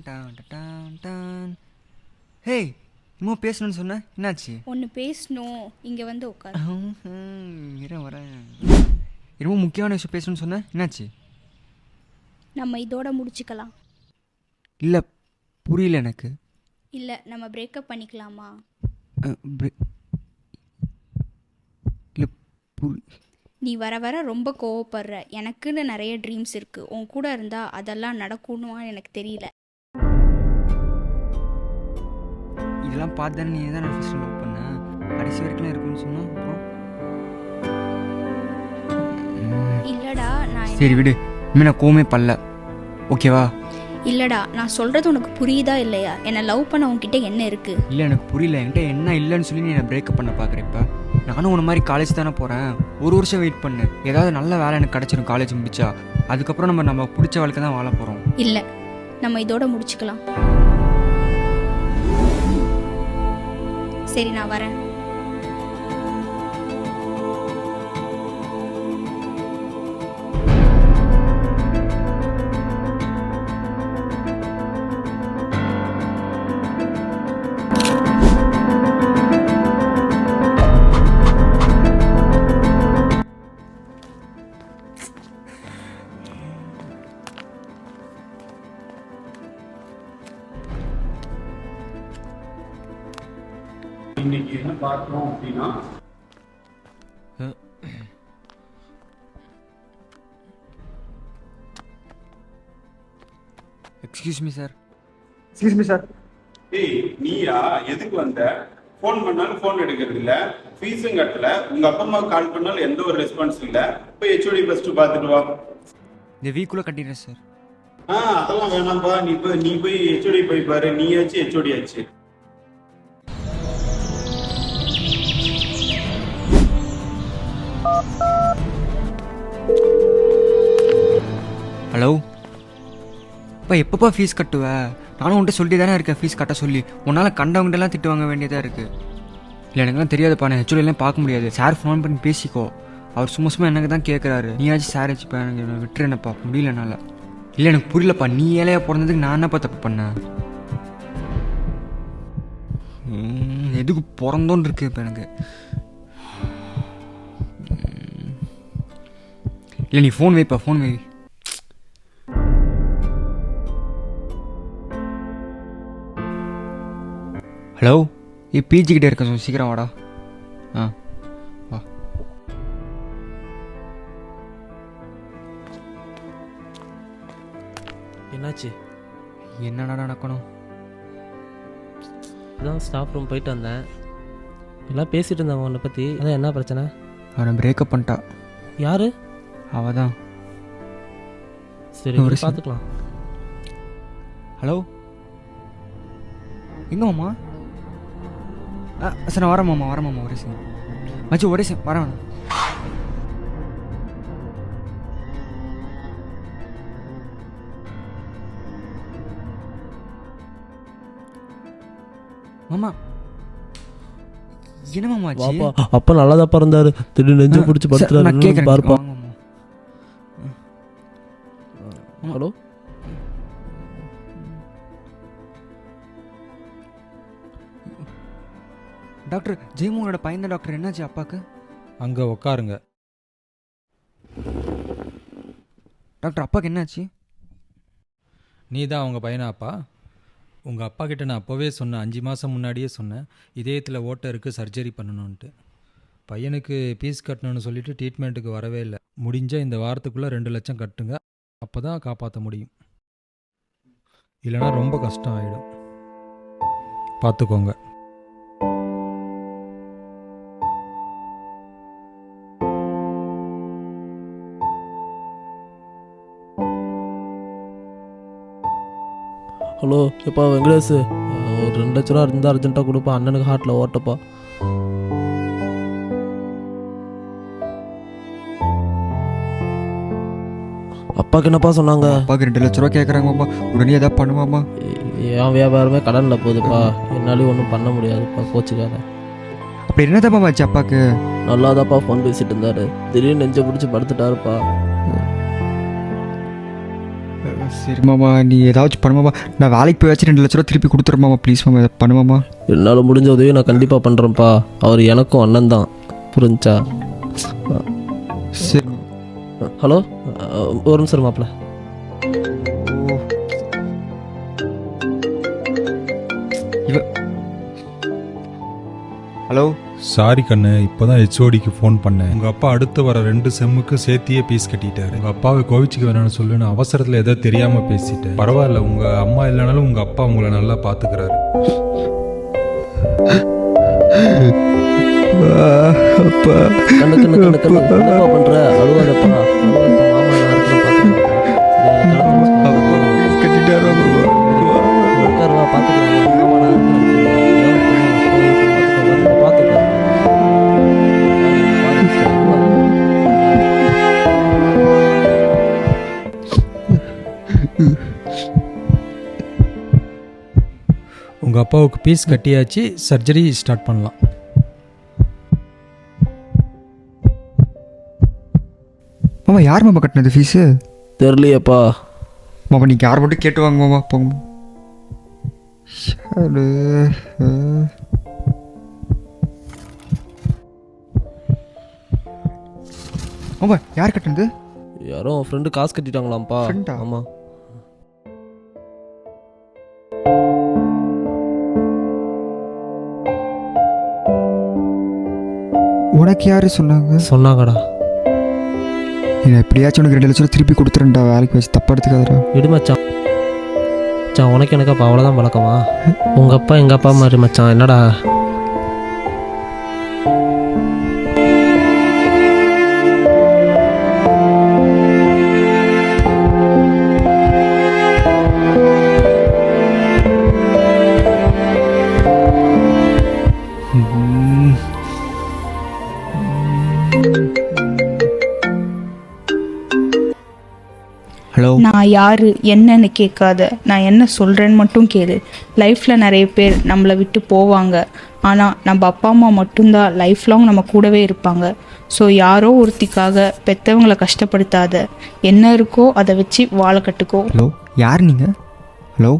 Don Don Don. Hey, இன்னும் பேசணும்னு சொன்ன என்னாச்சு? ஒன்று பேசணும், இங்கே வந்து உட்கார். வரேன். ரொம்ப முக்கியமான விஷயம் பேசணும்னு சொன்ன என்னாச்சு? நம்ம இதோட முடிச்சுக்கலாம். இல்லை, புரியல எனக்கு. இல்லை, நம்ம பிரேக்கப் பண்ணிக்கலாமா? இல்லை நீ வர வர ரொம்ப கோவப்படுற. எனக்குன்னு நிறைய ட்ரீம்ஸ் இருக்குது. உன் கூட இருந்தால் அதெல்லாம் நடக்கணுமான்னு எனக்கு தெரியல. இதெல்லாம் பார்த்து தானே நீ தான் நான் ஃபஸ்ட்டு லவ் பண்ண. கடைசி வரைக்கும் இருக்குன்னு சொன்னா அப்புறம் இல்லைடா, நான் சரி விடு. இனிமே நான் கோவமே பண்ணல, ஓகேவா? இல்லைடா, நான் சொல்கிறது உனக்கு புரியுதா இல்லையா? என்னை லவ் பண்ண உன்கிட்ட என்ன இருக்குது? இல்லை, எனக்கு புரியல. என்கிட்ட என்ன இல்லைன்னு சொல்லி நீ என்னை பிரேக்கப் பண்ண பார்க்குறேன். இப்போ நானும் உன்ன மாதிரி காலேஜ் தானே போகிறேன். ஒரு வருஷம் வெயிட் பண்ணு, ஏதாவது நல்ல வேலை எனக்கு கிடச்சிடும் காலேஜ் முடிச்சா. அதுக்கப்புறம் நம்ம பிடிச்ச வாழ்க்கை தான் வாழ போகிறோம். இல்லை, நம்ம இதோட முடிச்சுக்கலாம். சரி, நான் வரேன். இன்னைக்கு என்ன பார்க்கணும் அப்படின்னா, எக்ஸ்கியூஸ் மீ சார். ஏய் நீயா எதுக்கு வந்த? ஃபோன் பண்ணாலும் ஃபோன் எடுக்கிறது இல்ல, ஃபீஸும் கட்டல, உங்க அப்பா அம்மா கால் பண்ணாலும் எந்த ஒரு ரெஸ்பான்ஸ் இல்ல. போய் ஹெச்ஓடி ஃபர்ஸ்ட் பார்த்துட்டு வா. இந்த வீக்குள்ளே கட்டிடுறேன் சார். அதெல்லாம் வேணாம்பா. நீ போய் ஹெச்ஓடி போய் பாரு. நீயாச்சு ஹெச்ஓடி ஆச்சு. ஹலோ அப்பா, எப்பப்பா ஃபீஸ் கட்டுவ? நானும் உன்ட்ட சொல்லி தானே இருக்கேன் ஃபீஸ் கட்ட சொல்லி. உன்னால் கண்டவங்கள்டெல்லாம் திட்டு வாங்க வேண்டியதாக இருக்குது. இல்லை, எனக்குலாம் தெரியாதுப்பா. நான் ஹெச்ஓடியெல்லாம் பார்க்க முடியாது. சார் ஃபோன் பண்ணி பேசிக்கோ. அவர் சும்மா எனக்கு தான் கேட்குறாரு. நீயாச்சும் சார் வச்சுப்பா, எனக்கு விட்டுருனப்பா, முடியல என்னால். இல்லை, எனக்கு புரியலப்பா. நீ ஏழையா பிறந்ததுக்கு நான் என்னப்பா தப்பு பண்ணேன்? எதுக்கு பிறந்தோன்னு இருக்கு இப்போ எனக்கு. இல்லை, நீ ஃபோன் வைப்பா, ஃபோன் வை. ஹலோ, பிஜி கிட்டே இருக்க, சீக்கிரம் வாடா. வா. என்னாச்சு? என்னடா நடக்கணும்? இதான் ஸ்டாஃப் ரூம் போயிட்டு வந்தேன். எல்லாம் பேசிகிட்டு இருந்தாங்க உன்னை பற்றி. அதான் என்ன பிரச்சனை? அவனை பிரேக்கப் பண்ணிட்டா. யாரு? அவள் தான். சரி, பார்த்துக்கலாம். ஹலோ, எங்கே மாமா? சார், நான் வரேன் மாமா, ஒரே சார் மச்சி, ஒரே சார் வரேன். மாமா, என்ன மாமா ஆச்சு? அப்பா நல்லா தான் பிறந்தாரு, திடீர்னு நெஞ்சு பிடிச்சி படுத்துறாரு. நான் கேட்குறேன், பார்ப்பா. ஹலோ, டாக்டர் ஜெயமோகனோட பையன் தான் டாக்டர். என்னாச்சு அப்பாவுக்கு? அங்கே உட்காருங்க. டாக்டர், அப்பாவுக்கு என்னாச்சு? நீ தான் அவங்க பையனா அப்பா? உங்கள் அப்பா கிட்ட நான் அப்போவே சொன்னேன், 5 மாதம் முன்னாடியே சொன்னேன், இதயத்தில் ஓட்டை இருக்குது, சர்ஜரி பண்ணணுன்ட்டு. பையனுக்கு ஃபீஸ் கட்டணும்னு சொல்லிட்டு ட்ரீட்மெண்ட்டுக்கு வரவே இல்லை. முடிஞ்சால் இந்த வாரத்துக்குள்ளே 2 லட்சம் கட்டுங்க, அப்போ தான் காப்பாற்ற முடியும். இல்லைனா ரொம்ப கஷ்டம் ஆகிடும், பார்த்துக்கோங்க. ஹலோ, எப்பா வெங்கடேஷ், ஒரு 2 லட்ச ரூபா இருந்தால் அர்ஜென்ட்டாக கொடுப்பா. அண்ணனுக்கு ஹார்ட்டில் ஓட்டப்பா. அப்பாவுக்கு என்னப்பா சொன்னாங்க? அப்பாவுக்கு 2 லட்ச ரூபா கேட்குறாங்கப்பா. உடனே எதாவது பண்ணுவாமா? என் வியாபாரமே கடனில் போகுதுப்பா. என்னாலையும் ஒன்றும் பண்ண முடியாதுப்பா, கோச்சுக்காத. அப்படி என்னதாப்பா ஆச்சு அப்பாவுக்கு? நல்லாதாப்பா ஃபோன் பேசிட்டு இருந்தாரு, திடீர்னு நெஞ்சை பிடிச்சி படுத்துட்டாருப்பா. சரி மாமா, நீ ஏதாச்சும் பண்ணுமாமா. நான் வேலைக்கு போய் வச்சு 2 லட்ச ரூபா திருப்பி கொடுத்துருமாமா. ப்ளீஸ் மாமா, இதை பண்ணுமாமா. என்னால் முடிஞ்ச உதவி நான் கண்டிப்பாக பண்ணுறேன்ப்பா. அவர் எனக்கும் அண்ணன் தான், புரிஞ்சா? சரி. ஹலோ, ஒரு நிமிஷம் மாப்பிள்ள. ஹலோ. சாரி கண்ணு, இப்போதான் ஹெச்ஓடிக்கு ஃபோன் பண்ணேன். உங்கள் அப்பா அடுத்து வர 2 செம்முக்கு சேர்த்தியே ஃபீஸ் கட்டிட்டாரு. உங்கள் அப்பாவை கோவிச்சுக்க வேணாம்னு சொல்லி நான் அவசரத்தில் ஏதோ தெரியாமல் பேசிட்டேன். பரவாயில்ல, உங்கள் அம்மா இல்லைனாலும் உங்கள் அப்பா உங்களை நல்லா பார்த்துக்கிறாரு. அப்பா கண்ணு கண்ணு கண்ணு கண்ணு என்னப்பா பண்ணுற? அழுவாதப்பா, அழுவாதப்பா. மாமா நான் இருக்கிறேன், பார்த்துக்கலாம். கட்டிட்டாரா உட்காருவா, பார்த்துக்கலாம். மாமா நான் இருக்கிறேன், பார்த்துக்கலாம். உங்கள் அப்பாவுக்கு ஃபீஸ் கட்டியாச்சு, சர்ஜரி ஸ்டார்ட் பண்ணலாம். மாமா, யார் மாமா கட்டினது ஃபீஸு? தெரியலையப்பா. மாமா, நீங்கள் யார் மட்டும் கேட்டு வாங்க மாமா, போங்க. மாமா, யார் கட்டினது? யாரோ ஃப்ரெண்டு காசு கட்டிட்டாங்களாம்ப்பா. ஃப்ரெண்டா? ஆமாம். உனக்கு யாரு சொன்னாங்க? சொன்னாங்கடா. நான் எப்படியாச்சும் உனக்கு 2 லட்சம் ரூபா திருப்பி கொடுத்துறேன்டா. வேலைக்கு வச்சு தப்பா எடுத்துக்காதடா. இடு மச்சான். மச்சான், உனக்கு எனக்கு அப்போ அவ்வளோதான் பழக்கமா? உங்கள் அப்பா எங்கள் அப்பா மாதிரி மச்சான். என்னடா? ஹலோ. நான் யாரு என்னன்னு கேட்காத, நான் என்ன சொல்கிறேன்னு மட்டும் கேளு. லைஃப்பில் நிறைய பேர் நம்மளை விட்டு போவாங்க, ஆனால் நம்ம அப்பா அம்மா மட்டும்தான் லைஃப் லாங் நம்ம கூடவே இருப்பாங்க. ஸோ யாரோ ஒருத்திக்காக பெற்றவங்களை கஷ்டப்படுத்தாத. என்ன இருக்கோ அதை வச்சு வாழ கற்றுக்கோ. ஹலோ, யார் நீங்கள்? ஹலோ.